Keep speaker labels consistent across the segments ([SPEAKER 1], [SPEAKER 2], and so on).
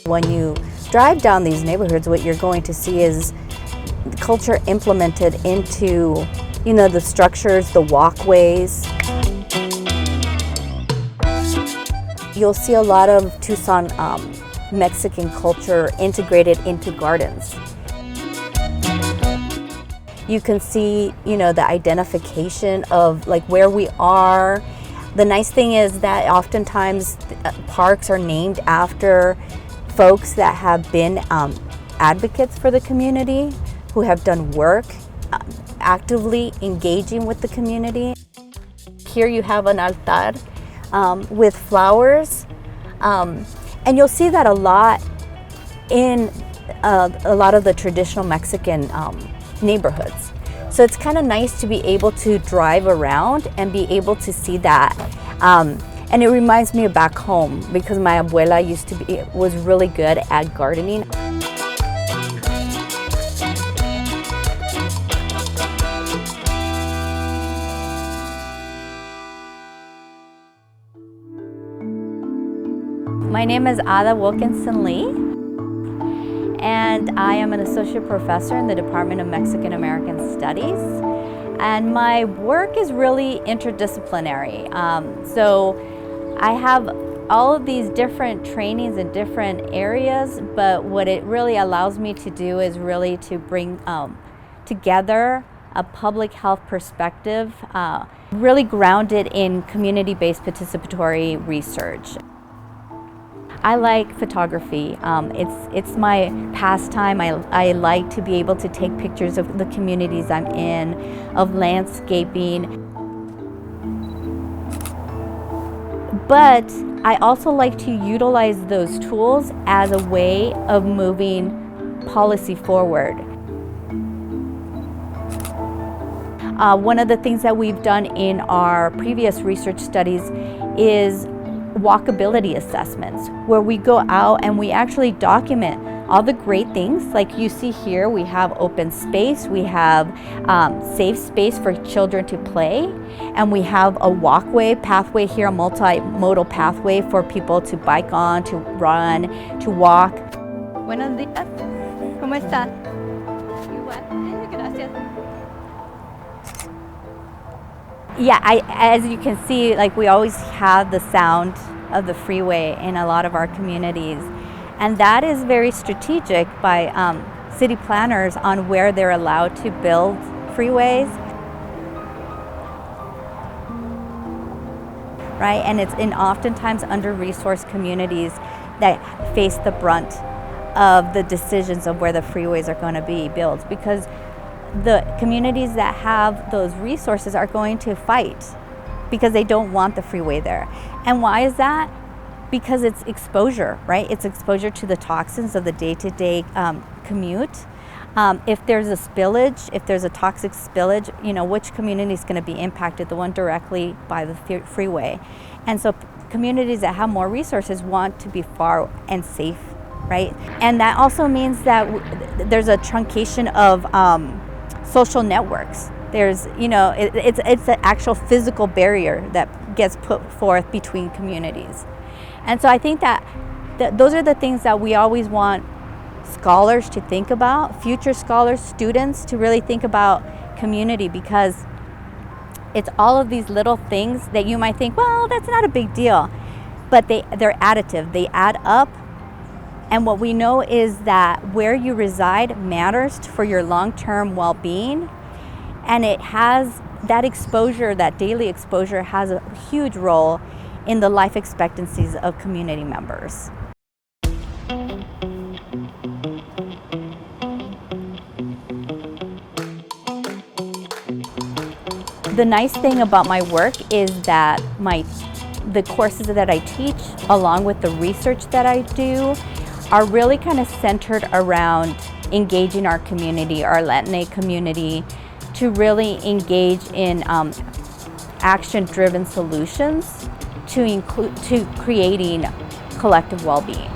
[SPEAKER 1] When you drive down these neighborhoods, what you're going to see is culture implemented into, the structures, the walkways. You'll see a lot of Tucson Mexican culture integrated into gardens. You can see, the identification of like where we are. The nice thing is that oftentimes parks are named after folks that have been advocates for the community, who have done work actively engaging with the community. Here you have an altar with flowers, and you'll see that a lot in a lot of the traditional Mexican neighborhoods. So it's kind of nice to be able to drive around and be able to see that. And it reminds me of back home, because my abuela was really good at gardening. My name is Wilkinson-Lee, and I am an associate professor in the Department of Mexican American Studies. And my work is really interdisciplinary. So I have all of these different trainings in different areas, but what it really allows me to do is really to bring together a public health perspective, really grounded in community-based participatory research. I like photography. It's my pastime. I like to be able to take pictures of the communities I'm in, of landscaping. But I also like to utilize those tools as a way of moving policy forward. One of the things that we've done in our previous research studies is walkability assessments, where we go out and we actually document all the great things. Like you see here, we have open space, we have safe space for children to play, and we have a pathway here, a multimodal pathway for people to bike on, to run, to walk.
[SPEAKER 2] Buenos días, ¿cómo está? Igual, gracias.
[SPEAKER 1] Yeah, as you can see, like we always have the sound of the freeway in a lot of our communities. And that is very strategic by city planners on where they're allowed to build freeways. Right, and it's in oftentimes under-resourced communities that face the brunt of the decisions of where the freeways are going to be built, because the communities that have those resources are going to fight because they don't want the freeway there. And why is that? Because it's exposure, right? It's exposure to the toxins of the day-to-day commute. If there's a spillage, if there's a toxic spillage, which community is going to be impacted? The one directly by the freeway. And so communities that have more resources want to be far and safe, right? And that also means that there's a truncation of social networks. There's, it's an actual physical barrier that gets put forth between communities. And so I think that those are the things that we always want scholars to think about, future scholars, students to really think about community, because it's all of these little things that you might think, well, that's not a big deal, but they're additive, they add up. And what we know is that where you reside matters for your long-term well-being, and it has that exposure, that daily exposure has a huge role in the life expectancies of community members. The nice thing about my work is that the courses that I teach, along with the research that I do, are really kind of centered around engaging our community, our Latina community, to really engage in action-driven solutions to creating collective well-being.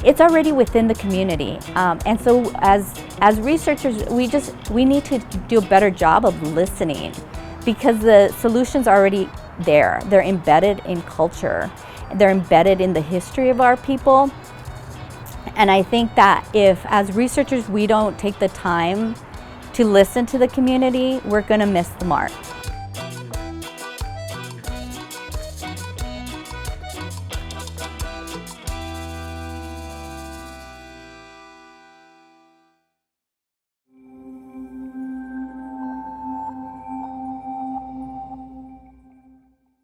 [SPEAKER 1] It's already within the community, and so as researchers, we need to do a better job of listening, because the solutions are already there. They're embedded in culture. They're embedded in the history of our people. And I think that if, as researchers, we don't take the time to listen to the community, we're going to miss the mark.